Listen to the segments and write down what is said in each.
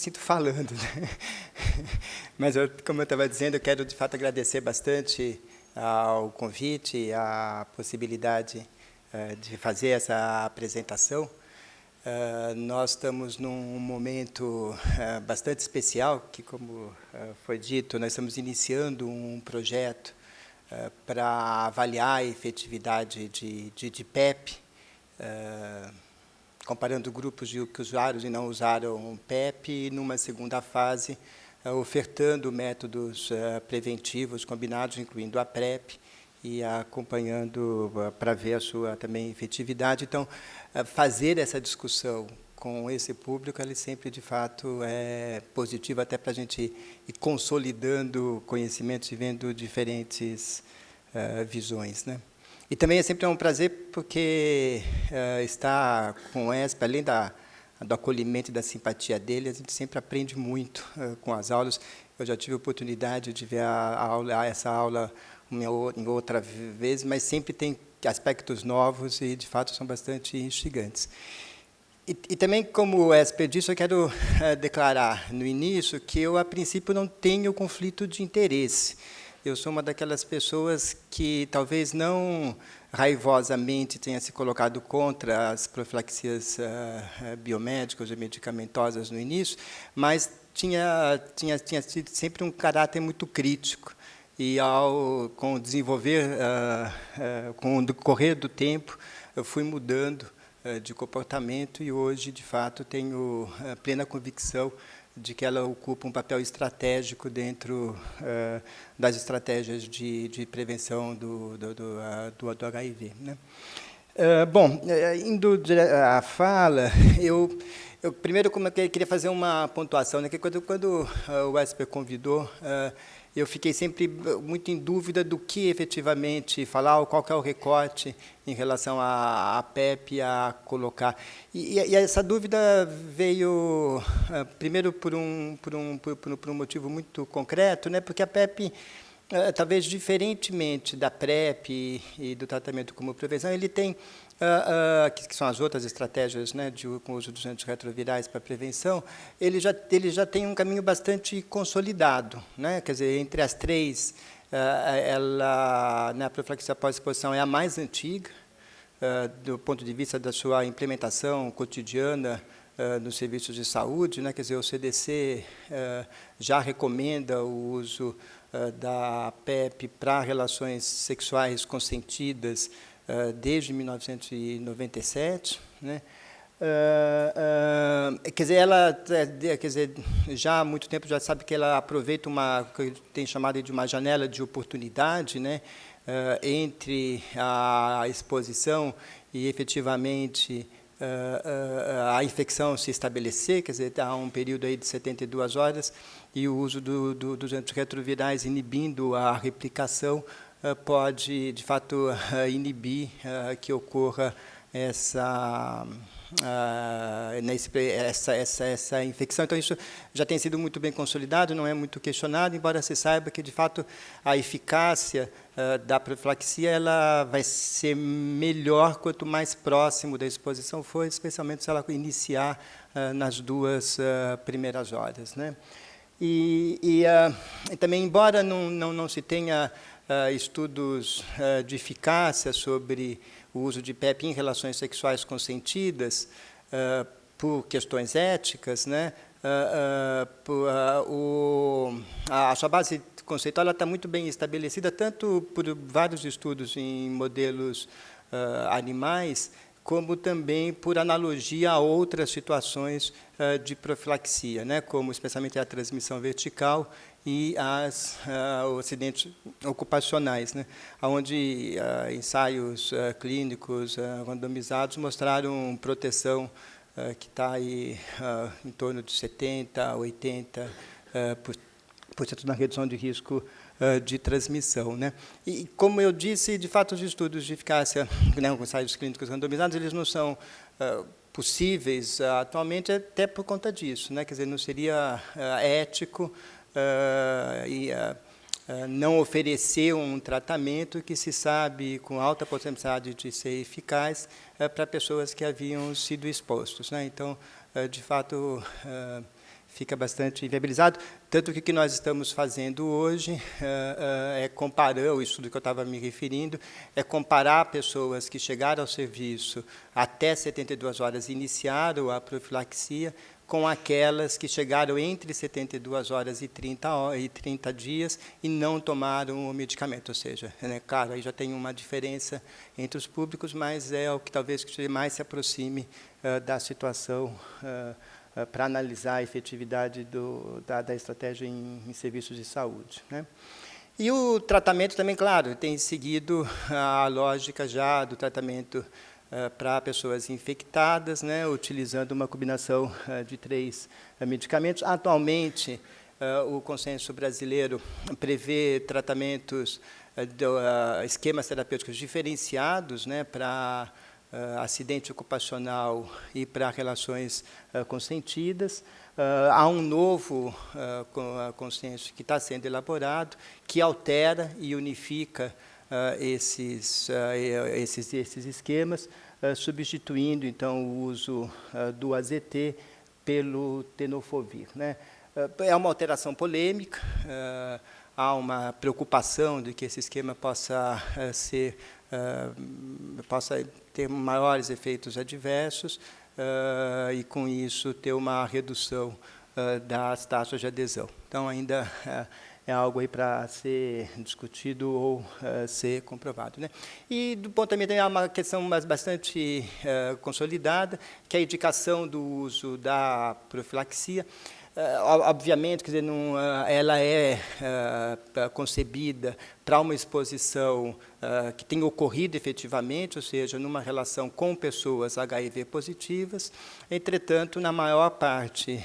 sinto falando, né? Mas, como eu estava dizendo, eu quero, de fato, agradecer bastante ao convite, à possibilidade de fazer essa apresentação. Nós estamos num momento bastante especial, que, como foi dito, nós estamos iniciando um projeto para avaliar a efetividade de PEP, comparando grupos de que usuários e não usaram PEP, e numa segunda fase, ofertando métodos preventivos combinados, incluindo a PrEP, e acompanhando para ver a sua também efetividade. Então, fazer essa discussão com esse público, ele sempre, de fato, é positivo, até para a gente ir consolidando conhecimentos e vendo diferentes visões, né? E também é sempre um prazer, porque estar com o ESP, além do acolhimento e da simpatia dele, a gente sempre aprende muito com as aulas. Eu já tive a oportunidade de ver essa aula em outra vez, mas sempre tem aspectos novos e, de fato, são bastante instigantes. E também, como o Esper disse, eu quero declarar no início que eu, a princípio, não tenho conflito de interesse. Eu sou uma daquelas pessoas que talvez não raivosamente tenha se colocado contra as profilaxias biomédicas ou medicamentosas no início, mas tinha tido sempre um caráter muito crítico. E, com o desenvolver, com o decorrer do tempo, eu fui mudando de comportamento e, hoje, de fato, tenho plena convicção de que ela ocupa um papel estratégico dentro das estratégias de prevenção do HIV, né? Bom, indo à fala, eu primeiro queria fazer uma pontuação, né? Que quando o Esper convidou, eu fiquei sempre muito em dúvida do que efetivamente falar, qual que é o recorte em relação à PEP a colocar. E essa dúvida veio, primeiro, por um motivo muito concreto, né? Porque a PEP, talvez diferentemente da PrEP e do tratamento como prevenção, ele tem, que são as outras estratégias, né, com o uso dos antirretrovirais para prevenção, ele já tem um caminho bastante consolidado, né? Quer dizer, entre as três, a profilaxia pós-exposição é a mais antiga, do ponto de vista da sua implementação cotidiana nos serviços de saúde, né? Quer dizer, o CDC já recomenda o uso da PEP para relações sexuais consentidas desde 1997, né? Quer dizer, já há muito tempo já sabe que ela aproveita uma que tem chamado de uma janela de oportunidade, né? Entre a exposição e, efetivamente, a infecção se estabelecer, quer dizer, há um período aí de 72 horas, e o uso dos antirretrovirais inibindo a replicação pode, de fato, inibir que ocorra essa infecção. Então, isso já tem sido muito bem consolidado, não é muito questionado, embora se saiba que, de fato, a eficácia da profilaxia ela vai ser melhor quanto mais próximo da exposição for, especialmente se ela iniciar nas duas primeiras horas, né? E também, embora não se tenha estudos de eficácia sobre o uso de PEP em relações sexuais consentidas, por questões éticas, né? A sua base conceitual está muito bem estabelecida, tanto por vários estudos em modelos animais, como também por analogia a outras situações de profilaxia, né? Como especialmente a transmissão vertical e os acidentes ocupacionais, né? Onde ensaios clínicos randomizados mostraram proteção que está aí em torno de 70% a 80% na redução de risco de transmissão, né? E, como eu disse, de fato, os estudos de eficácia, né, com ensaios clínicos randomizados, eles não são possíveis atualmente, até por conta disso, né? Quer dizer, não seria ético não oferecer um tratamento que se sabe com alta possibilidade de ser eficaz para pessoas que haviam sido expostos, né? Então, de fato, fica bastante inviabilizado. Tanto que o que nós estamos fazendo hoje é comparar, o estudo que eu estava me referindo, é comparar pessoas que chegaram ao serviço até 72 horas e iniciaram a profilaxia com aquelas que chegaram entre 72 horas e 30 dias e não tomaram o medicamento. Ou seja, claro, aí já tem uma diferença entre os públicos, mas é o que talvez mais se aproxime da situação para analisar a efetividade da estratégia em serviços de saúde, né? E o tratamento também, claro, tem seguido a lógica já do tratamento para pessoas infectadas, né, utilizando uma combinação de 3 medicamentos. Atualmente, o consenso brasileiro prevê tratamentos, esquemas terapêuticos diferenciados, né, para acidente ocupacional e para relações consentidas. Há um novo consenso que está sendo elaborado, que altera e unifica esses esquemas, substituindo, então, o uso do AZT pelo tenofovir, né? É uma alteração polêmica, há uma preocupação de que esse esquema possa ter maiores efeitos adversos e, com isso, ter uma redução das taxas de adesão. Então, ainda é algo aí para ser discutido ou ser comprovado, né? E, do ponto também, tem uma questão bastante consolidada, que é a indicação do uso da profilaxia. Obviamente, quer dizer, não, ela é concebida para uma exposição que tem ocorrido efetivamente, ou seja, numa relação com pessoas HIV positivas. Entretanto, na maior parte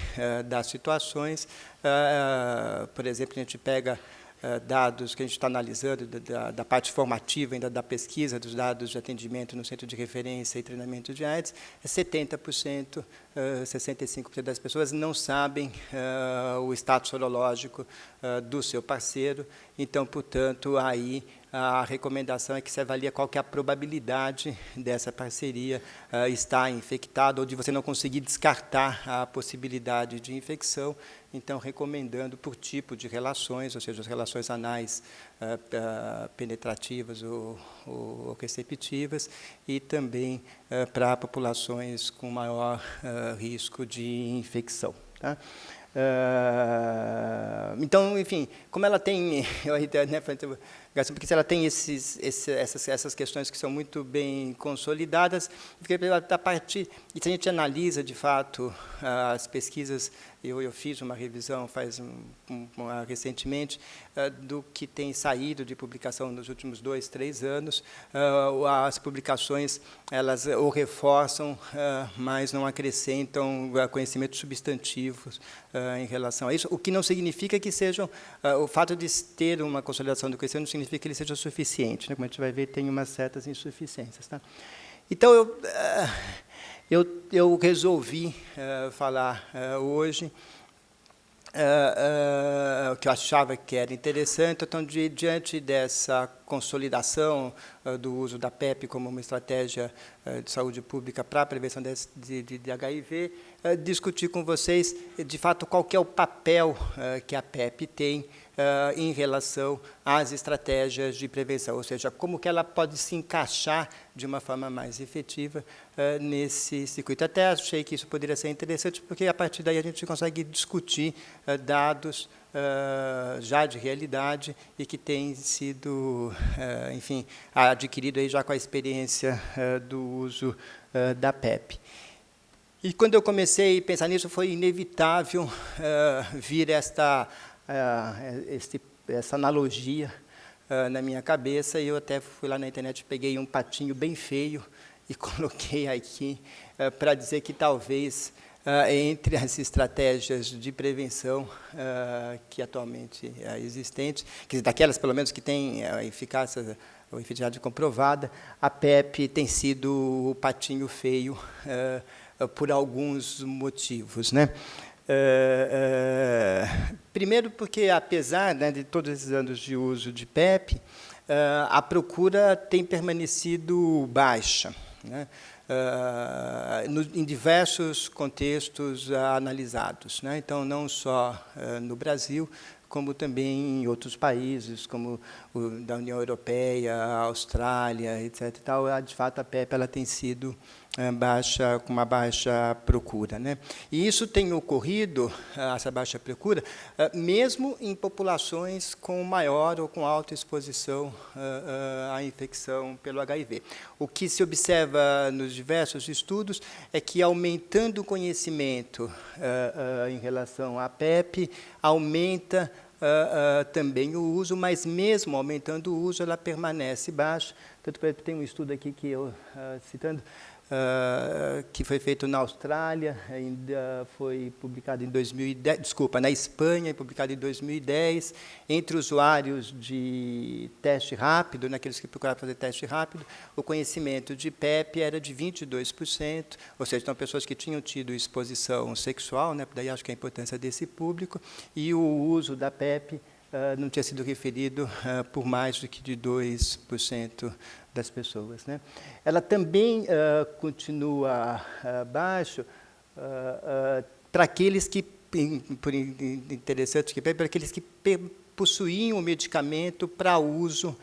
das situações, por exemplo, a gente pega dados que a gente está analisando da parte formativa ainda da pesquisa, dos dados de atendimento no centro de referência e treinamento de AIDS, 70%, 65% das pessoas não sabem o status sorológico do seu parceiro. Então, portanto, aí a recomendação é que se avalie qual que é a probabilidade dessa parceria estar infectada ou de você não conseguir descartar a possibilidade de infecção. Então, recomendando por tipo de relações, ou seja, as relações anais penetrativas ou receptivas, e também para populações com maior risco de infecção, tá? Então, enfim, como ela tem, porque ela tem essas questões que são muito bem consolidadas, a partir, e se a gente analisa, de fato, as pesquisas, eu fiz uma revisão recentemente do que tem saído de publicação nos últimos 2, 3 anos. As publicações, elas o reforçam, mas não acrescentam conhecimentos substantivos em relação a isso, o que não significa que sejam, o fato de ter uma consolidação do conhecimento não significa que ele seja suficiente, né? Como a gente vai ver, tem umas certas insuficiências, tá? Então, eu resolvi falar hoje o que eu achava que era interessante. Então, diante dessa consolidação do uso da PEP como uma estratégia de saúde pública para a prevenção de HIV, discutir com vocês, de fato, qual que é o papel que a PEP tem em relação às estratégias de prevenção, ou seja, como que ela pode se encaixar de uma forma mais efetiva nesse circuito. Até achei que isso poderia ser interessante, porque a partir daí a gente consegue discutir dados já de realidade e que têm sido, enfim, adquirido aí já com a experiência do uso da PEP. E quando eu comecei a pensar nisso, foi inevitável vir essa analogia na minha cabeça, e eu até fui lá na internet, peguei um patinho bem feio e coloquei aqui para dizer que talvez entre as estratégias de prevenção que atualmente existentes, que daquelas pelo menos que têm a eficácia ou efetividade comprovada, a PEP tem sido o patinho feio por alguns motivos, né? Primeiro porque, apesar, né, de todos esses anos de uso de PEP, a procura tem permanecido baixa, né? em diversos contextos analisados, né? Então, não só no Brasil, como também em outros países, como o da União Europeia, a Austrália, etc. E tal, de fato, a PEP ela tem sido com uma baixa procura, né? E isso tem ocorrido, essa baixa procura, mesmo em populações com maior ou com alta exposição à infecção pelo HIV. O que se observa nos diversos estudos é que, aumentando o conhecimento em relação à PEP, aumenta também o uso, mas mesmo aumentando o uso, ela permanece baixa. Tanto que tem um estudo aqui que eu citando, que foi feito na Austrália, ainda foi publicado em 2010, desculpa, na Espanha, publicado em 2010, entre usuários de teste rápido, naqueles que procuravam fazer teste rápido, o conhecimento de PEP era de 22%, ou seja, são pessoas que tinham tido exposição sexual, né, daí acho que a importância desse público, e o uso da PEP não tinha sido referido por mais do que de 2% das pessoas, né? Ela também continua baixo para aqueles que, por interessante que para aqueles que possuíam o medicamento para uso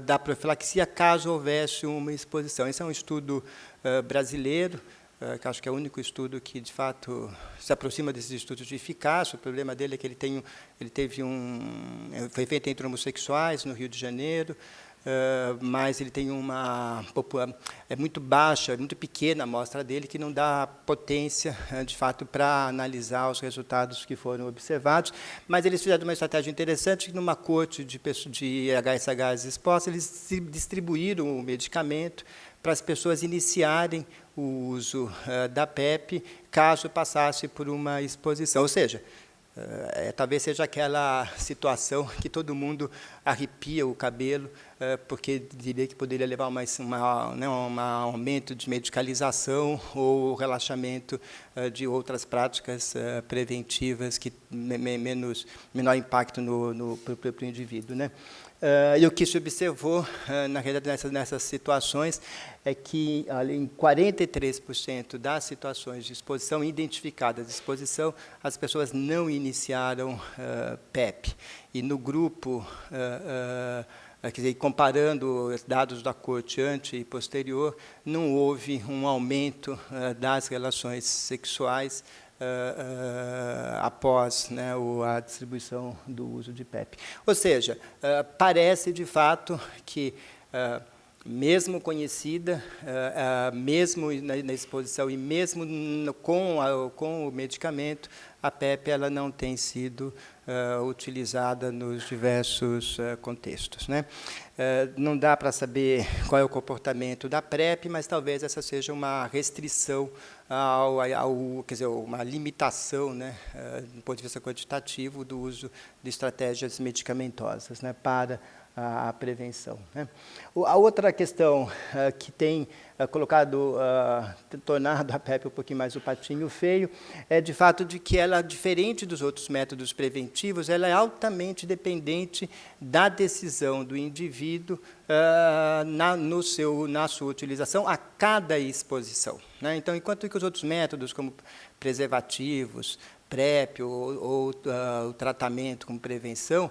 da profilaxia, caso houvesse uma exposição. Esse é um estudo brasileiro, que acho que é o único estudo que, de fato, se aproxima desses estudos de eficácia. O problema dele é que foi feito entre homossexuais no Rio de Janeiro, mas ele tem é muito baixa, muito pequena a amostra dele, que não dá potência, de fato, para analisar os resultados que foram observados. Mas eles fizeram uma estratégia interessante, que numa corte de HSHs expostas, eles distribuíram o medicamento para as pessoas iniciarem o uso da PEP, caso passasse por uma exposição. Ou seja, talvez seja aquela situação que todo mundo arrepia o cabelo, porque diria que poderia levar um aumento de medicalização ou relaxamento de outras práticas preventivas que menor impacto no próprio indivíduo, né? E o que se observou, na realidade, nessas situações, é que, em 43% das situações de exposição, identificadas de exposição, as pessoas não iniciaram PEP. E no grupo, quer dizer, comparando os dados da corte ante e posterior, não houve um aumento das relações sexuais após, né, a distribuição do uso de PEP. Ou seja, parece, de fato, que, mesmo conhecida, mesmo na exposição e mesmo com o medicamento, a PEP ela não tem sido utilizada nos diversos contextos, né? Não dá para saber qual é o comportamento da PrEP, mas talvez essa seja uma restrição, quer dizer, uma limitação, né, do ponto de vista quantitativo, do uso de estratégias medicamentosas, né, para a prevenção, né? A outra questão que tem tornado a PEP um pouquinho mais o patinho feio é, de fato, de que ela, diferente dos outros métodos preventivos, ela é altamente dependente da decisão do indivíduo na sua utilização a cada exposição, né? Então, enquanto que os outros métodos, como preservativos, PrEP ou o tratamento como prevenção,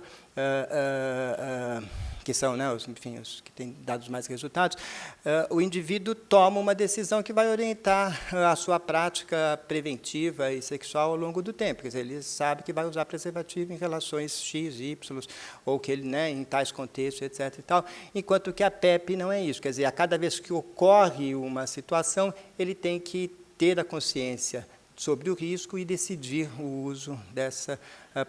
que são, né, enfim, os que têm dado os mais resultados, o indivíduo toma uma decisão que vai orientar a sua prática preventiva e sexual ao longo do tempo. Quer dizer, ele sabe que vai usar preservativo em relações X, Y, ou que ele, né, em tais contextos, etc. e tal, enquanto que a PEP não é isso. Quer dizer, a cada vez que ocorre uma situação, ele tem que ter a consciência sobre o risco e decidir o uso dessa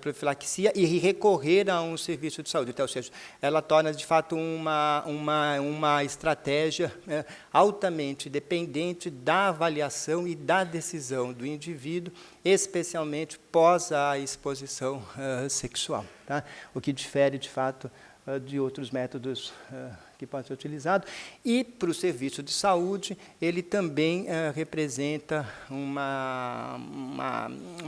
profilaxia e recorrer a um serviço de saúde. Então, ou seja, ela torna, de fato, uma estratégia altamente dependente da avaliação e da decisão do indivíduo, especialmente pós a exposição sexual, tá? O que difere, de fato, de outros métodos que pode ser utilizado, e para o serviço de saúde, ele também representa uma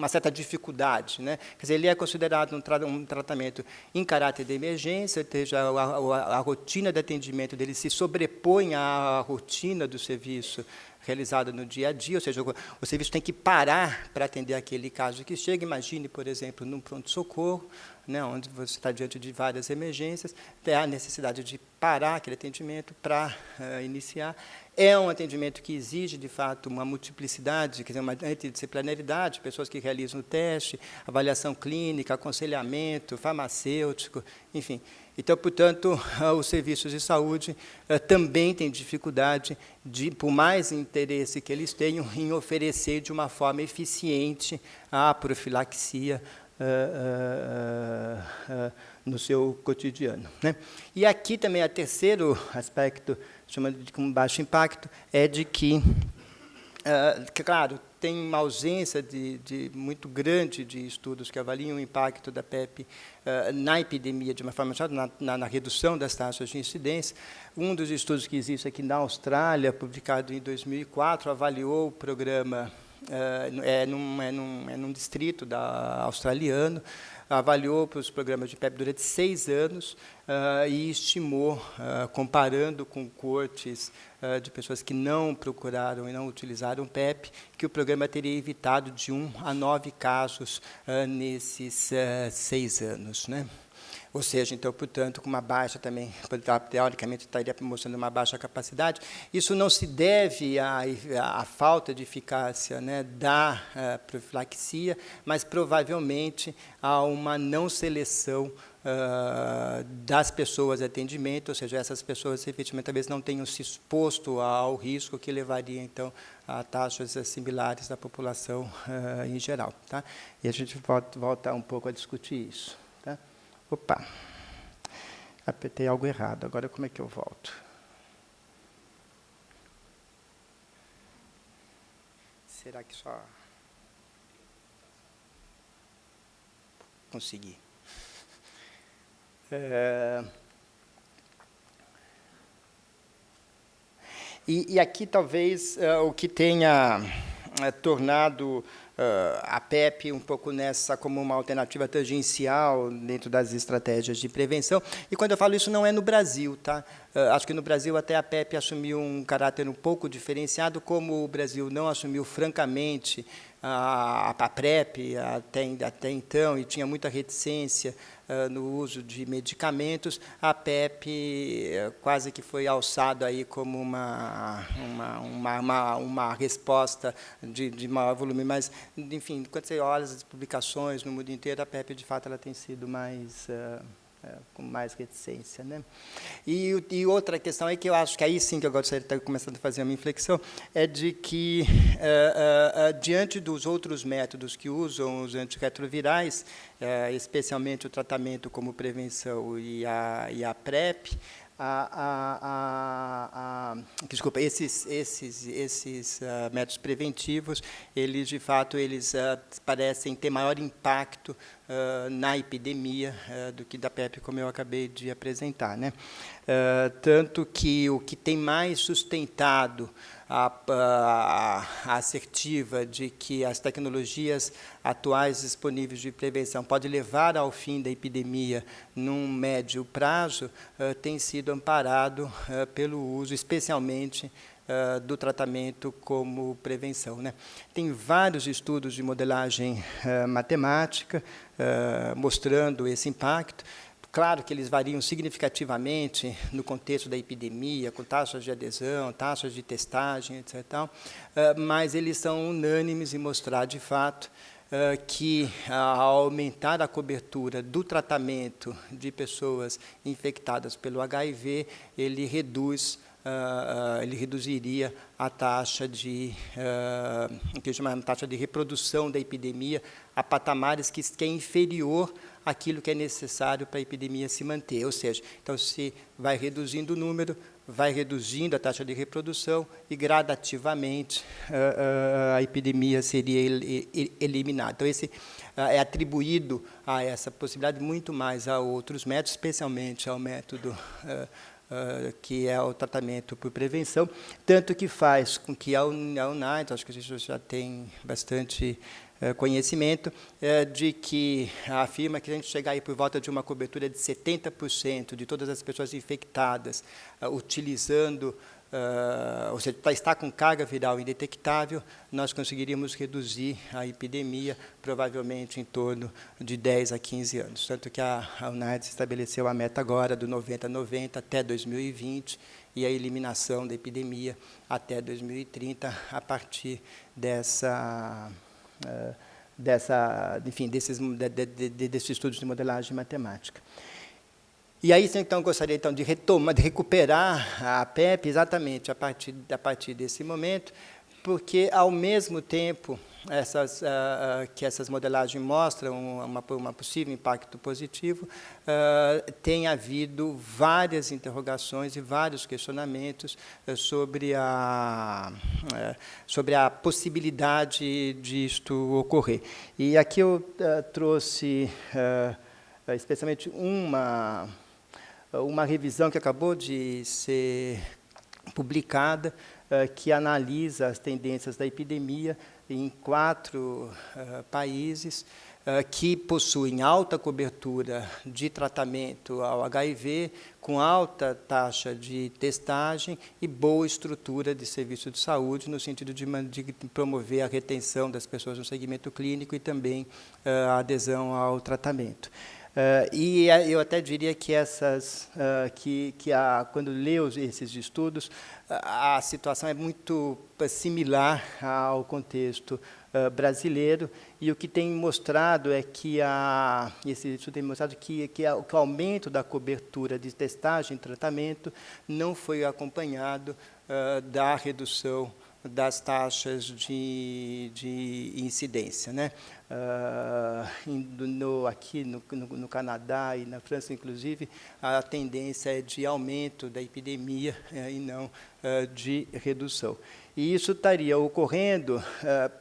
certa dificuldade, né? Quer dizer, ele é considerado um tratamento em caráter de emergência, ou seja, a rotina de atendimento dele se sobrepõe à rotina do serviço realizado no dia a dia, ou seja, o serviço tem que parar para atender aquele caso que chega. Imagine, por exemplo, num pronto-socorro, né, onde você está diante de várias emergências, tem a necessidade de parar aquele atendimento para iniciar. É um atendimento que exige, de fato, uma multiplicidade, quer dizer, uma interdisciplinaridade, pessoas que realizam o teste, avaliação clínica, aconselhamento, farmacêutico, enfim. Então, portanto, os serviços de saúde também têm dificuldade, por mais interesse que eles tenham, em oferecer de uma forma eficiente a profilaxia no seu cotidiano, né? E aqui também o terceiro aspecto, chamado de com baixo impacto, é de que, claro, tem uma ausência muito grande de estudos que avaliam o impacto da PrEP na epidemia, de uma forma geral, na redução das taxas de incidência. Um dos estudos que existe aqui na Austrália, publicado em 2004, avaliou o programa, num distrito australiano, avaliou para os programas de PrEP durante 6 anos e estimou, comparando com coortes de pessoas que não procuraram e não utilizaram PrEP, que o programa teria evitado de 1 a 9 casos nesses 6 anos, né? Ou seja, então, portanto, com uma baixa também, teoricamente, estaria mostrando uma baixa capacidade. Isso não se deve à falta de eficácia, né, da profilaxia, mas provavelmente a uma não seleção das pessoas de atendimento, ou seja, essas pessoas efetivamente talvez não tenham se exposto ao risco que levaria, então, a taxas similares da população em geral. Tá? E a gente volta um pouco a discutir isso. Tá? Opa, apertei algo errado, agora como é que eu volto? Será que só consegui? E aqui talvez o que tenha tornado a PrEP um pouco nessa como uma alternativa tangencial dentro das estratégias de prevenção. E quando eu falo isso, não é no Brasil, tá? Acho que no Brasil até a PrEP assumiu um caráter um pouco diferenciado, como o Brasil não assumiu francamente a PrEP até então, e tinha muita reticência no uso de medicamentos, a PrEP quase que foi alçado aí como uma resposta de maior volume, mas, enfim, quando você olha as publicações no mundo inteiro, a PrEP, de fato, ela tem sido mais com mais reticência, né? E outra questão é que eu acho que aí sim que eu gostaria de estar começando a fazer uma inflexão, é de que, diante dos outros métodos que usam os antirretrovirais, especialmente o tratamento como prevenção e a PrEP, desculpa, esses métodos preventivos, eles, de fato, eles parecem ter maior impacto na epidemia do que da PrEP, como eu acabei de apresentar, né? Tanto que o que tem mais sustentado a assertiva de que as tecnologias atuais disponíveis de prevenção podem levar ao fim da epidemia num médio prazo, tem sido amparado pelo uso, especialmente, do tratamento como prevenção, né? Tem vários estudos de modelagem matemática mostrando esse impacto. Claro que eles variam significativamente no contexto da epidemia, com taxas de adesão, taxas de testagem, etc. Mas eles são unânimes em mostrar, de fato, que, ao aumentar a cobertura do tratamento de pessoas infectadas pelo HIV, ele reduziria a taxa que chamamos de taxa de reprodução da epidemia a patamares que é inferior àquilo que é necessário para a epidemia se manter. Ou seja, então, se vai reduzindo o número, vai reduzindo a taxa de reprodução e, gradativamente, a epidemia seria eliminada. Então, esse é atribuído a essa possibilidade muito mais a outros métodos, especialmente ao método que é o tratamento por prevenção, tanto que faz com que a UNAIDS, acho que a gente já tem bastante conhecimento, de que afirma que a gente chegar aí por volta de uma cobertura de 70% de todas as pessoas infectadas utilizando, ou seja, para estar com carga viral indetectável, nós conseguiríamos reduzir a epidemia provavelmente em torno de 10 a 15 anos. Tanto que a UNAIDS estabeleceu a meta agora do 90-90 até 2020 e a eliminação da epidemia até 2030 a partir enfim, desses estudos de modelagem matemática. E aí, então, gostaria então, de recuperar a PEP exatamente a partir desse momento, porque, ao mesmo tempo que essas modelagens mostram um possível impacto positivo, tem havido várias interrogações e vários questionamentos sobre a possibilidade disto ocorrer. E aqui eu trouxe especialmente uma revisão que acabou de ser publicada, que analisa as tendências da epidemia em 4 países que possuem alta cobertura de tratamento ao HIV, com alta taxa de testagem e boa estrutura de serviço de saúde, no sentido de promover a retenção das pessoas no segmento clínico e também a adesão ao tratamento. E eu até diria que quando leio esses estudos, a situação é muito similar ao contexto brasileiro, e o que tem mostrado é que esse estudo tem mostrado que o aumento da cobertura de testagem e tratamento não foi acompanhado da redução das taxas de incidência, né? Aqui no Canadá e na França, inclusive, a tendência é de aumento da epidemia e não de redução. E isso estaria ocorrendo,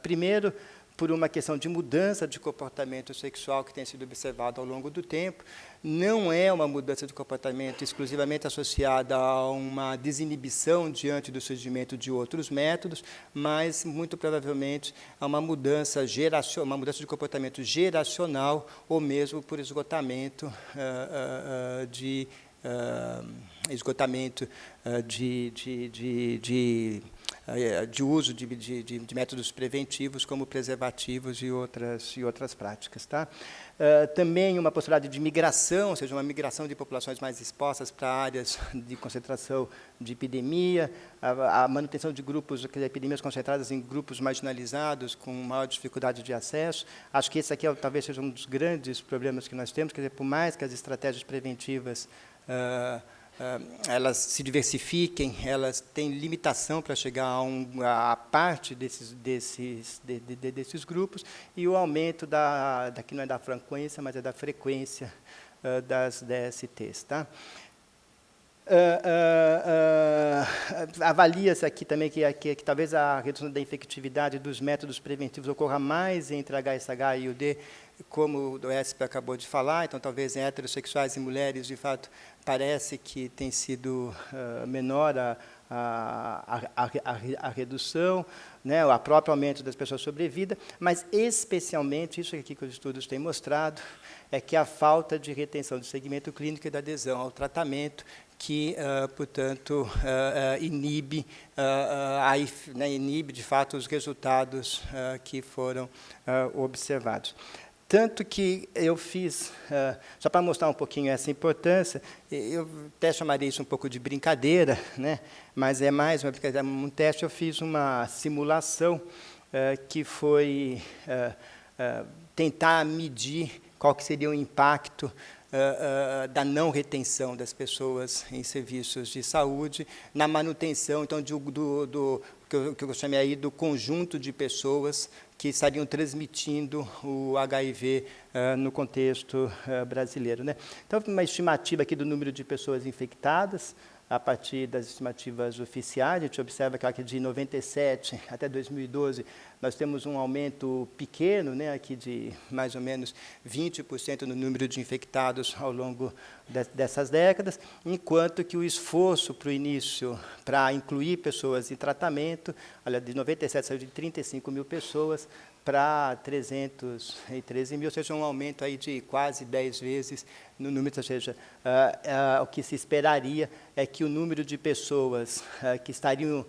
primeiro, por uma questão de mudança de comportamento sexual que tem sido observado ao longo do tempo. Não é uma mudança de comportamento exclusivamente associada a uma desinibição diante do surgimento de outros métodos, mas, muito provavelmente, a uma mudança de comportamento geracional ou mesmo por esgotamento de uso de métodos preventivos, como preservativos e outras práticas. Tá? Também uma possibilidade de migração, ou seja, uma migração de populações mais expostas para áreas de concentração de epidemia, a manutenção de grupos, epidemias concentradas em grupos marginalizados, com maior dificuldade de acesso. Acho que esse aqui talvez seja um dos grandes problemas que nós temos, quer dizer, por mais que as estratégias preventivas elas se diversifiquem, elas têm limitação para chegar a parte desses grupos, e o aumento que não é da frequência, mas é da frequência das DSTs. Tá? Avalia-se aqui também que talvez a redução da infectividade dos métodos preventivos ocorra mais entre HSH e UD, como o ESP acabou de falar, então talvez em heterossexuais e mulheres, de fato, parece que tem sido menor a redução, né, o próprio aumento das pessoas sobrevida, mas especialmente, isso aqui que os estudos têm mostrado, é que a falta de retenção do segmento clínico e da adesão ao tratamento, que, portanto, inibe, de fato, os resultados que foram observados. Tanto que eu fiz, só para mostrar um pouquinho essa importância, eu até chamaria isso um pouco de brincadeira, né? Mas é mais uma brincadeira. Um teste, eu fiz uma simulação que foi tentar medir qual que seria o impacto da não retenção das pessoas em serviços de saúde, na manutenção, então, que eu chamei aí do conjunto de pessoas que estariam transmitindo o HIV no contexto brasileiro. Né? Então, uma estimativa aqui do número de pessoas infectadas a partir das estimativas oficiais. A gente observa que de 97 até 2012, nós temos um aumento pequeno, né, aqui de mais ou menos 20% no número de infectados ao longo dessas décadas, enquanto que o esforço para o início, para incluir pessoas em tratamento, olha, de 97 saiu de 35 mil pessoas para 313 mil, ou seja, um aumento aí de quase 10 vezes no número, ou seja, o que se esperaria é que o número de pessoas que estariam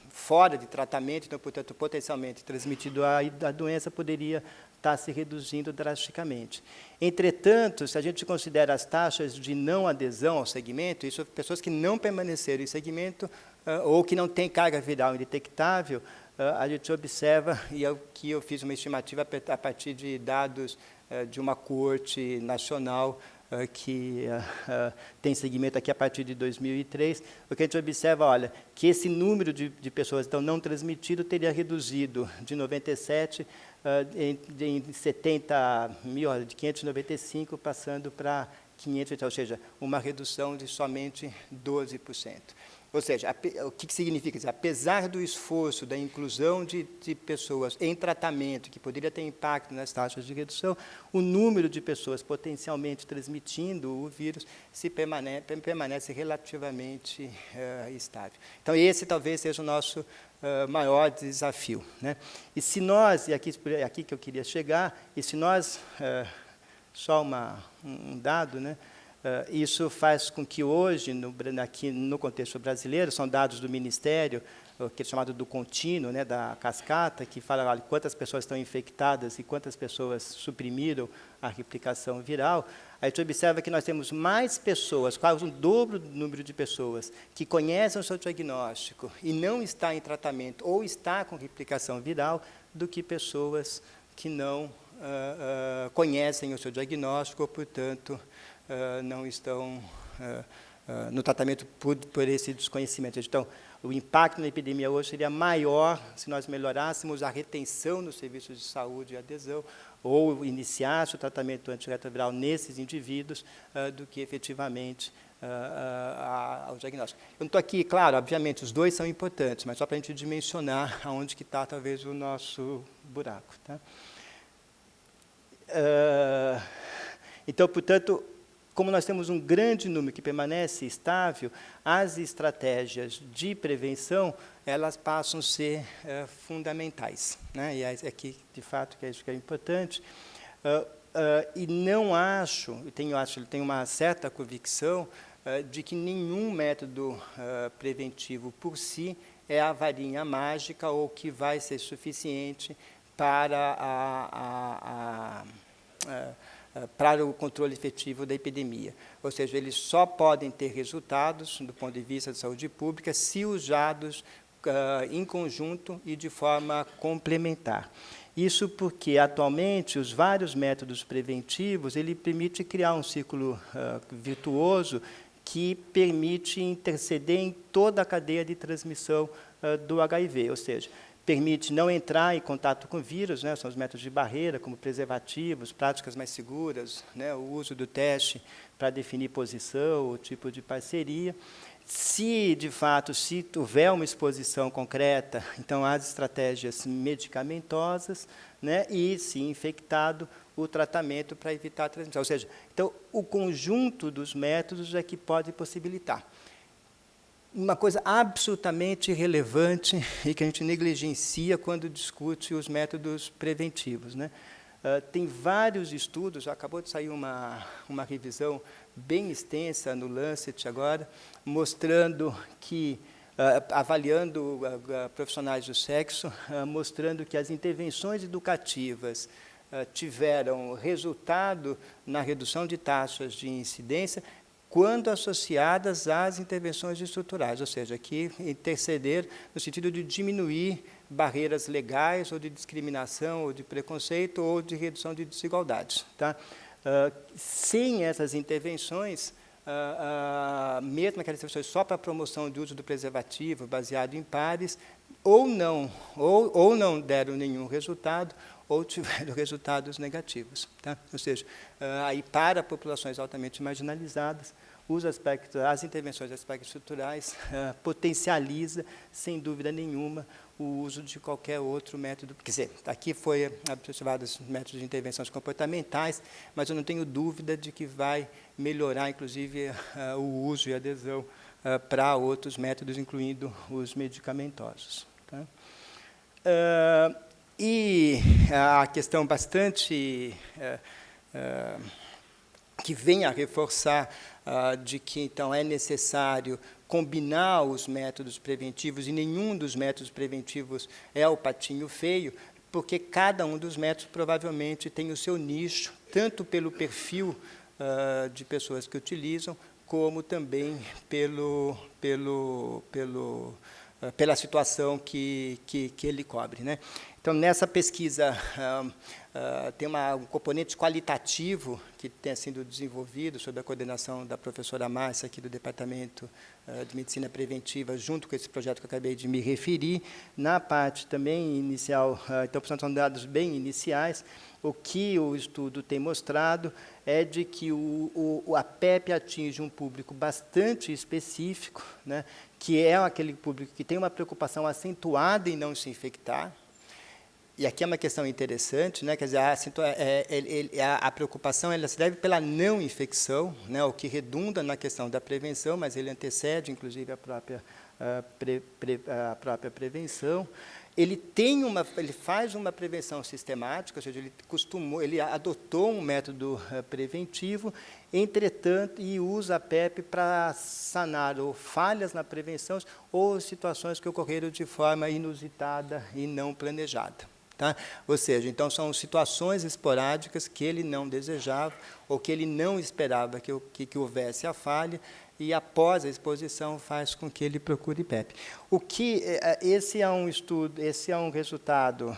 fora de tratamento, então, portanto, potencialmente transmitido a doença, poderia estar se reduzindo drasticamente. Entretanto, se a gente considera as taxas de não adesão ao segmento, isso pessoas que não permaneceram em segmento ou que não têm carga viral indetectável, a gente observa, e é o que eu fiz uma estimativa a partir de dados de uma coorte nacional que tem segmento aqui a partir de 2003, o que a gente observa, olha, que esse número de pessoas então, não transmitido teria reduzido de 97 em 70 mil, olha, de 595 passando para 500, ou seja, uma redução de somente 12%. Ou seja, o que significa isso? Apesar do esforço da inclusão de pessoas em tratamento, que poderia ter impacto nas taxas de redução, o número de pessoas potencialmente transmitindo o vírus permanece relativamente estável. Então, esse talvez seja o nosso maior desafio, né? E se nós, e aqui que eu queria chegar, e se nós, só um dado, né? Isso faz com que hoje, aqui no contexto brasileiro, são dados do Ministério, que é chamado do contínuo, né, da cascata, que fala olha, quantas pessoas estão infectadas e quantas pessoas suprimiram a replicação viral. A gente observa que nós temos mais pessoas, quase um dobro do número de pessoas, que conhecem o seu diagnóstico e não está em tratamento ou está com replicação viral, do que pessoas que não conhecem o seu diagnóstico ou, portanto, não estão no tratamento por esse desconhecimento. Então, o impacto na epidemia hoje seria maior se nós melhorássemos a retenção nos serviços de saúde e adesão, ou iniciasse o tratamento antirretroviral nesses indivíduos, do que efetivamente ao diagnóstico. Eu não estou aqui, claro, obviamente, os dois são importantes, mas só para a gente dimensionar aonde que está, talvez, o nosso buraco. Tá? Então, portanto, como nós temos um grande número que permanece estável, as estratégias de prevenção, elas passam a ser fundamentais, né? E aqui, de fato, que é isso que é importante. E não acho, eu tenho uma certa convicção de que nenhum método preventivo por si é a varinha mágica ou que vai ser suficiente para para o controle efetivo da epidemia. Ou seja, eles só podem ter resultados, do ponto de vista de saúde pública, se usados em conjunto e de forma complementar. Isso porque, atualmente, os vários métodos preventivos, ele permite criar um ciclo virtuoso que permite interceder em toda a cadeia de transmissão do HIV, ou seja, permite não entrar em contato com vírus, né, são os métodos de barreira, como preservativos, práticas mais seguras, né, o uso do teste para definir posição, o tipo de parceria. Se, de fato, se houver uma exposição concreta, então, as estratégias medicamentosas, né, e, se infectado, o tratamento para evitar a transmissão. Ou seja, então, o conjunto dos métodos é que pode possibilitar. Uma coisa absolutamente relevante e que a gente negligencia quando discute os métodos preventivos, né? Tem vários estudos, acabou de sair uma revisão bem extensa no Lancet agora, mostrando que, avaliando profissionais do sexo, mostrando que as intervenções educativas tiveram resultado na redução de taxas de incidência quando associadas às intervenções estruturais, ou seja, que interceder no sentido de diminuir barreiras legais ou de discriminação ou de preconceito ou de redução de desigualdades. Tá? Sem essas intervenções, mesmo aquelas intervenções só para a promoção do uso do preservativo baseado em pares, ou não deram nenhum resultado, ou tiveram resultados negativos. Tá? Ou seja, aí para populações altamente marginalizadas, as intervenções de aspectos estruturais potencializa, sem dúvida nenhuma, o uso de qualquer outro método. Quer dizer, aqui foi observado os métodos de intervenções comportamentais, mas eu não tenho dúvida de que vai melhorar, inclusive, o uso e a adesão para outros métodos, incluindo os medicamentosos. Tá? E a questão bastante que vem a reforçar de que, então, é necessário combinar os métodos preventivos, e nenhum dos métodos preventivos é o patinho feio, porque cada um dos métodos provavelmente tem o seu nicho, tanto pelo perfil de pessoas que utilizam, como também pela situação que ele cobre, né? Então, nessa pesquisa, tem um componente qualitativo que tem sido desenvolvido sob a coordenação da professora Márcia, aqui do Departamento de Medicina Preventiva, junto com esse projeto que eu acabei de me referir. Na parte também inicial, então, são dados bem iniciais. O que o estudo tem mostrado é de que a PEP atinge um público bastante específico, né, que é aquele público que tem uma preocupação acentuada em não se infectar. E aqui é uma questão interessante, né? Quer dizer, a preocupação ela se deve pela não infecção, né? O que redunda na questão da prevenção, mas ele antecede, inclusive, a própria prevenção. Ele faz uma prevenção sistemática, ou seja, ele adotou um método preventivo, entretanto, e usa a PEP para sanar ou falhas na prevenção ou situações que ocorreram de forma inusitada e não planejada. Tá? Ou seja, então, são situações esporádicas que ele não desejava ou que ele não esperava que houvesse a falha, e após a exposição faz com que ele procure PEP. Esse é um estudo, esse é um resultado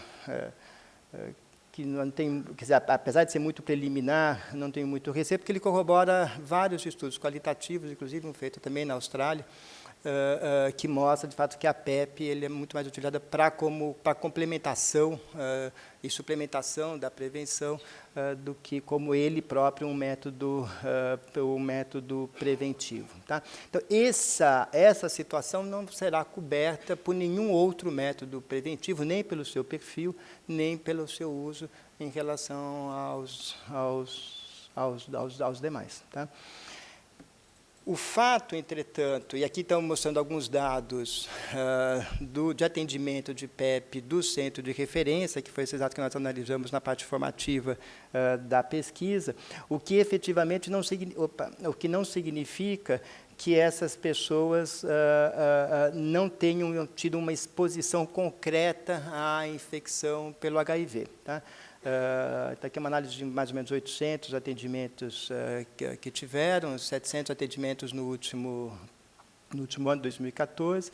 que não tem, quer dizer, apesar de ser muito preliminar, não tenho muito receio, porque ele corrobora vários estudos qualitativos, inclusive um feito também na Austrália, que mostra, de fato, que a PEP ele é muito mais utilizada para complementação e suplementação da prevenção do que como ele próprio um método preventivo. Tá? Então, essa situação não será coberta por nenhum outro método preventivo, nem pelo seu perfil, nem pelo seu uso em relação aos demais. Tá? O fato, entretanto, e aqui estamos mostrando alguns dados de atendimento de PEP do centro de referência, que foi esse dado que nós analisamos na parte formativa da pesquisa, o que efetivamente não significa que essas pessoas não tenham tido uma exposição concreta à infecção pelo HIV. Tá? Está aqui uma análise de mais ou menos 800 atendimentos que tiveram, 700 atendimentos no último ano, 2014.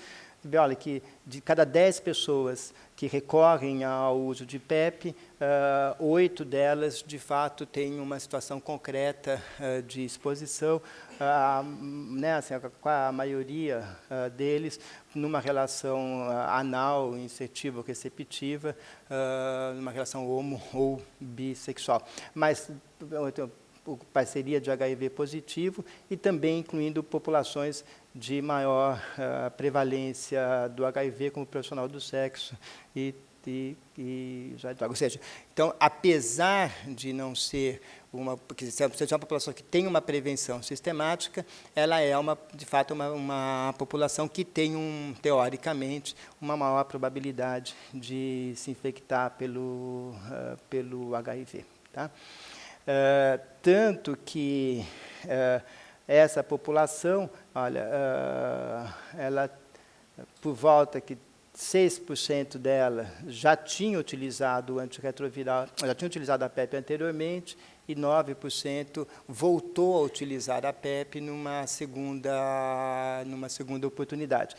Olha, que de cada 10 pessoas que recorrem ao uso de PEP, 8 delas, de fato, têm uma situação concreta de exposição, né, assim, com a maioria deles numa relação anal, insertiva ou receptiva, numa relação homo ou bissexual. Mas parceria de HIV positivo e também incluindo populações de maior prevalência do HIV, como profissional do sexo e já de droga. Ou seja, então, apesar de não ser porque se é uma população que tem uma prevenção sistemática, ela é, de fato, uma população que tem, teoricamente, uma maior probabilidade de se infectar pelo HIV. Tá? Tanto que essa população, olha, ela, por volta que 6% dela já tinha utilizado o antirretroviral, já tinha utilizado a PEP anteriormente, e 9% voltou a utilizar a PEP numa segunda oportunidade.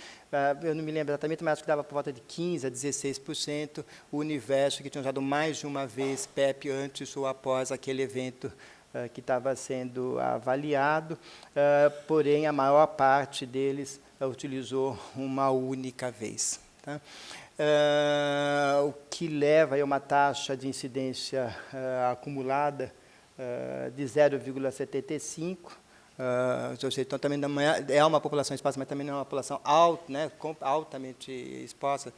Eu não me lembro exatamente, mas acho que dava por volta de 15% a 16% o universo que tinha usado mais de uma vez PEP antes ou após aquele evento que estava sendo avaliado, porém a maior parte deles utilizou uma única vez. Tá? O que leva a uma taxa de incidência acumulada de 0,75, Ou seja, então, também não é uma população exposta, mas também não é uma população altamente exposta,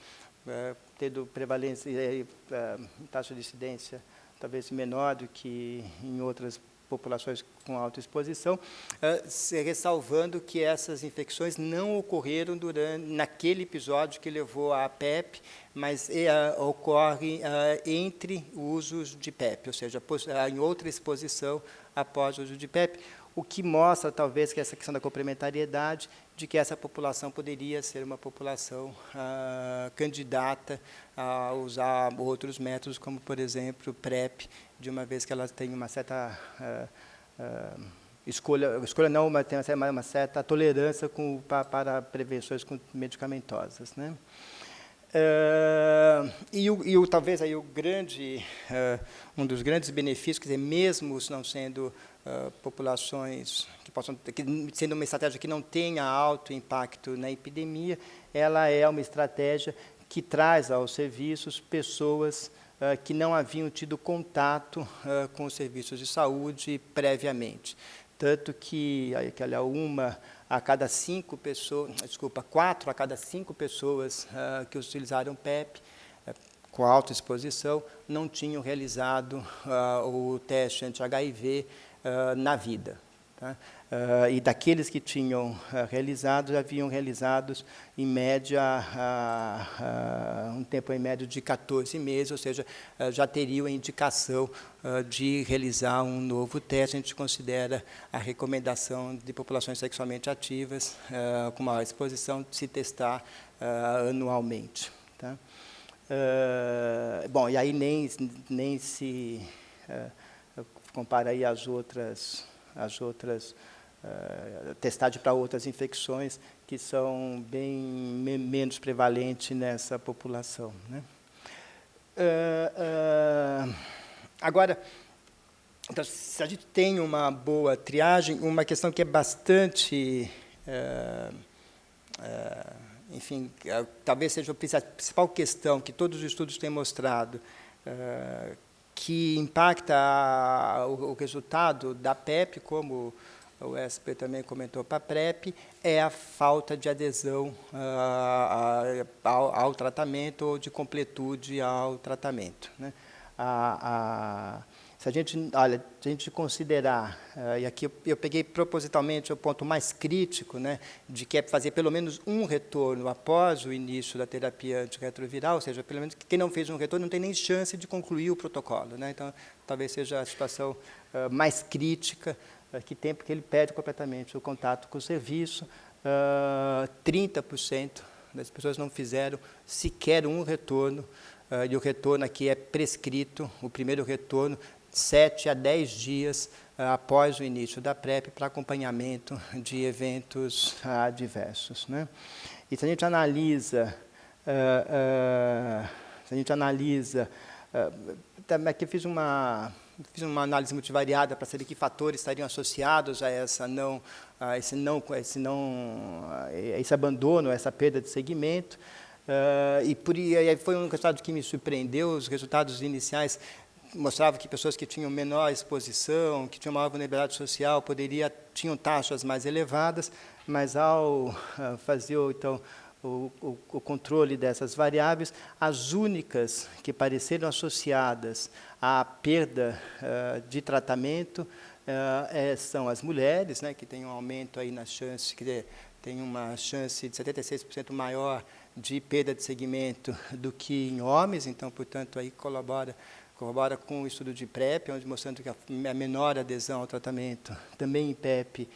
tendo prevalência e taxa de incidência talvez menor do que em outras populações com alta exposição, ressalvando que essas infecções não ocorreram naquele episódio que levou à PEP, mas ocorre entre usos de PEP, ou seja, em outra exposição após o uso de PEP, o que mostra, talvez, que essa questão da complementariedade, de que essa população poderia ser uma população candidata a usar outros métodos, como, por exemplo, PrEP, de uma vez que ela tem uma certa escolha não, mas tem uma certa tolerância para prevenções medicamentosas, né? Talvez aí um dos grandes benefícios, quer dizer, mesmo não sendo populações sendo uma estratégia que não tenha alto impacto na epidemia, ela é uma estratégia que traz aos serviços pessoas que não haviam tido contato com os serviços de saúde previamente. Tanto que, quatro a cada cinco pessoas que utilizaram PEP, com alta exposição, não tinham realizado o teste anti-HIV na vida. Tá? E daqueles que tinham realizado, haviam realizados, em média, um tempo em média de 14 meses, ou seja, já teriam a indicação de realizar um novo teste. A gente considera a recomendação de populações sexualmente ativas com maior exposição de se testar anualmente. Tá? Bom, e aí nem se compara aí as outras testagem para outras infecções que são bem menos prevalentes nessa população, né? Agora, então, se a gente tem uma boa triagem, uma questão que é bastante, enfim, talvez seja a principal questão que todos os estudos têm mostrado, que impacta o resultado da PEP, como o SP também comentou para a PrEP, é a falta de adesão ao tratamento ou de completude ao tratamento, né? Se a gente considerar, e aqui eu peguei propositalmente o ponto mais crítico, né, de que é fazer pelo menos um retorno após o início da terapia antirretroviral, ou seja, pelo menos quem não fez um retorno não tem nem chance de concluir o protocolo, né? Então, talvez seja a situação mais crítica porque ele perde completamente o contato com o serviço. 30% das pessoas não fizeram sequer um retorno, e o retorno aqui é prescrito, o primeiro retorno, 7 a 10 dias após o início da PrEP para acompanhamento de eventos adversos, né? E se a gente analisa, aqui eu fiz uma análise multivariada para saber que fatores estariam associados a esse abandono, a essa perda de segmento. E aí foi um resultado que me surpreendeu. Os resultados iniciais mostravam que pessoas que tinham menor exposição, que tinham maior vulnerabilidade social, tinham taxas mais elevadas, mas ao fazer então o controle dessas variáveis, as únicas que pareceram associadas à perda de tratamento são as mulheres, né, que têm um aumento aí nas chances, tem uma chance de 76% maior de perda de segmento do que em homens, então, portanto, aí corrobora com o estudo de PrEP, onde mostrando que a menor adesão ao tratamento, também em PEP,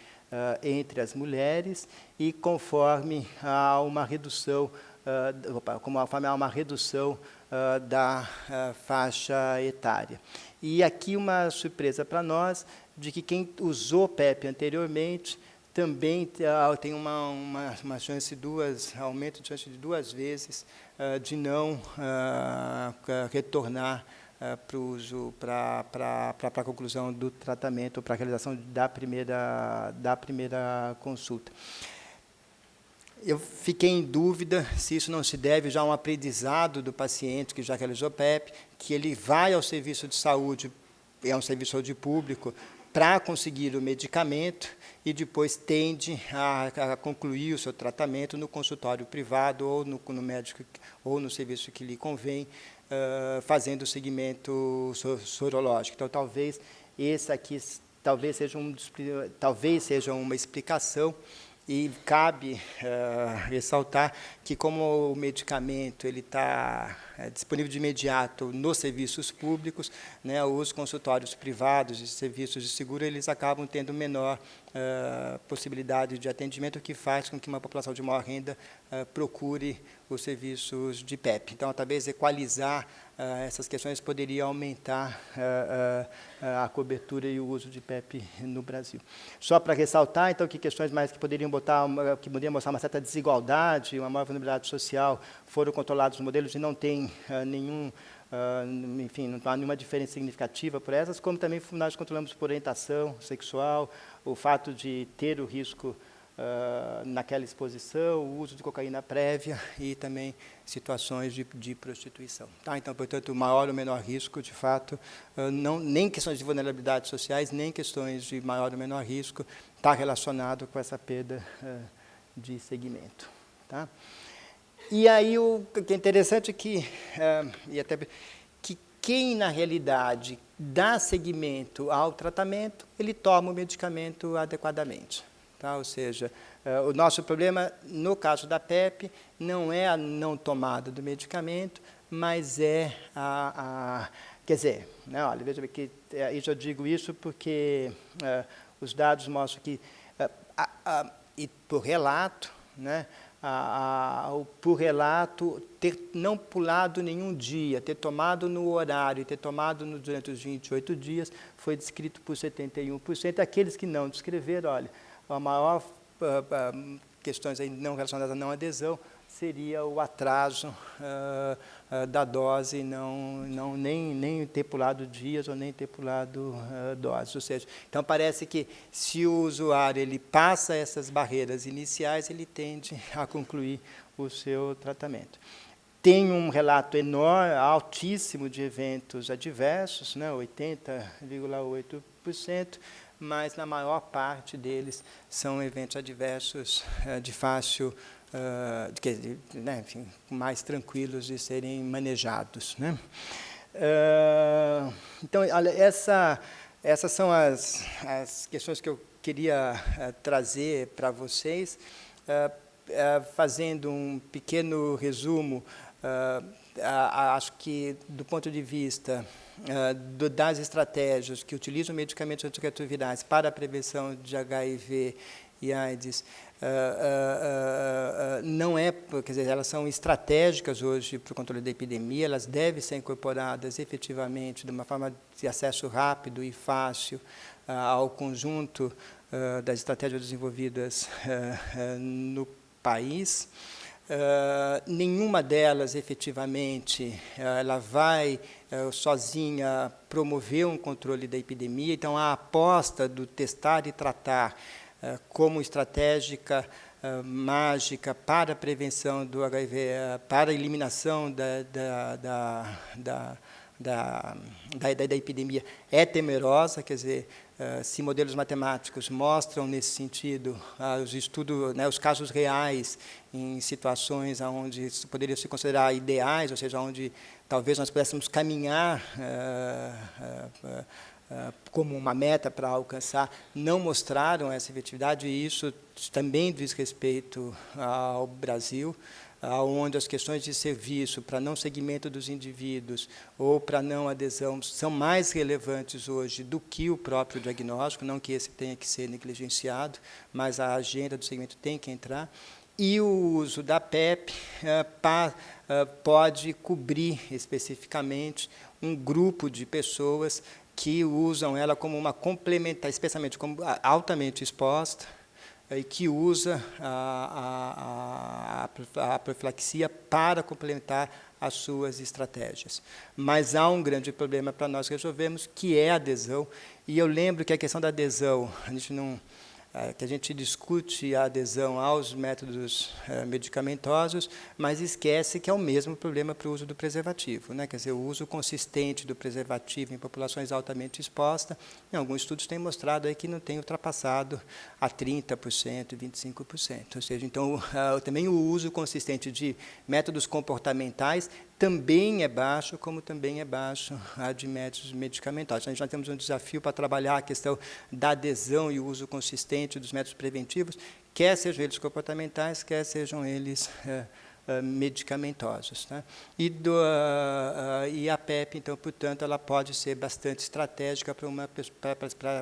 entre as mulheres, e conforme há uma redução, da faixa etária. E aqui uma surpresa para nós, de que quem usou PEP anteriormente também tem uma chance aumento de chance de 2 vezes de não retornar para o uso, para a conclusão do tratamento, para a realização da primeira consulta. Eu fiquei em dúvida se isso não se deve já a um aprendizado do paciente que já realizou PEP, que ele vai ao serviço de saúde, é um serviço de saúde público, para conseguir o medicamento e depois tende a concluir o seu tratamento no consultório privado ou no médico ou no serviço que lhe convém, fazendo o segmento sorológico. Então, talvez esse aqui talvez seja uma explicação. E cabe ressaltar que, como o medicamento ele está disponível de imediato nos serviços públicos, né, os consultórios privados e serviços de seguro eles acabam tendo menor possibilidade de atendimento, o que faz com que uma população de maior renda procure os serviços de PEP. Então, talvez equalizar essas questões poderia aumentar a cobertura e o uso de PEP no Brasil. Só para ressaltar, então, que questões mais que poderiam mostrar uma certa desigualdade, uma maior vulnerabilidade social, foram controlados os modelos e não tem enfim, não há nenhuma diferença significativa por essas, como também nós controlamos por orientação sexual, o fato de ter o risco naquela exposição, o uso de cocaína prévia e também situações de prostituição. Tá? Então, portanto, maior ou menor risco, de fato, nem questões de vulnerabilidades sociais, nem questões de maior ou menor risco, está relacionado com essa perda de segmento. Tá? E aí, o que é interessante é que, que quem, na realidade, dá seguimento ao tratamento, ele toma o medicamento adequadamente. Tá? Ou seja, o nosso problema, no caso da PEP, não é a não tomada do medicamento, mas é quer dizer, né, olha, veja bem que eu já digo isso porque os dados mostram que, e por relato, né, por relato, ter não pulado nenhum dia, ter tomado no horário, ter tomado durante os 28 dias, foi descrito por 71%. Aqueles que não descreveram, olha, a maior questões aí não relacionadas à não adesão seria o atraso da dose, nem ter pulado dias ou nem ter pulado doses. Ou seja, então parece que se o usuário ele passa essas barreiras iniciais, ele tende a concluir o seu tratamento. Tem um relato enorme, altíssimo de eventos adversos, né, 80,8%, mas na maior parte deles são eventos adversos de fácil, né, enfim, mais tranquilos de serem manejados. Né? Então, olha, essas são as questões que eu queria trazer para vocês, fazendo um pequeno resumo. Acho que, do ponto de vista das estratégias que utilizam medicamentos antirretrovirais para a prevenção de HIV e AIDS, não quer dizer, elas são estratégicas hoje para o controle da epidemia, elas devem ser incorporadas efetivamente de uma forma de acesso rápido e fácil ao conjunto das estratégias desenvolvidas no país. Nenhuma delas, efetivamente, ela vai sozinha promover um controle da epidemia. Então, a aposta do testar e tratar como estratégica mágica para a prevenção do HIV, para a eliminação da epidemia é temerosa, quer dizer, se modelos matemáticos mostram nesse sentido os estudos, né, os casos reais em situações onde poderiam se considerar ideais, ou seja, onde talvez nós pudéssemos caminhar como uma meta para alcançar, não mostraram essa efetividade, e isso também diz respeito ao Brasil, onde as questões de serviço para não segmento dos indivíduos ou para não adesão são mais relevantes hoje do que o próprio diagnóstico, não que esse tenha que ser negligenciado, mas a agenda do segmento tem que entrar. E o uso da PEP pode cobrir especificamente um grupo de pessoas que usam ela como uma complementar, especialmente como altamente exposta, e que usa a profilaxia para complementar as suas estratégias. Mas há um grande problema para nós resolvermos, que é a adesão. E eu lembro que a questão da adesão, a gente não que a gente discute a adesão aos métodos medicamentosos, mas esquece que é o mesmo problema para o uso do preservativo, né? Quer dizer, o uso consistente do preservativo em populações altamente expostas, em alguns estudos tem mostrado aí que não tem ultrapassado a 30%, 25%. Ou seja, então, também o uso consistente de métodos comportamentais também é baixo, como também é baixo a de métodos medicamentosos. Então, a gente já temos um desafio para trabalhar a questão da adesão e o uso consistente dos métodos preventivos, quer sejam eles comportamentais, quer sejam eles medicamentosos. Tá? E a PEP, então, portanto, ela pode ser bastante estratégica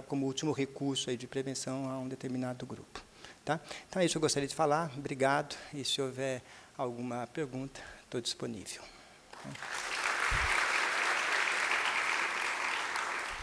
como último recurso aí de prevenção a um determinado grupo. Tá? Então, é isso que eu gostaria de falar. Obrigado. E se houver alguma pergunta, estou disponível.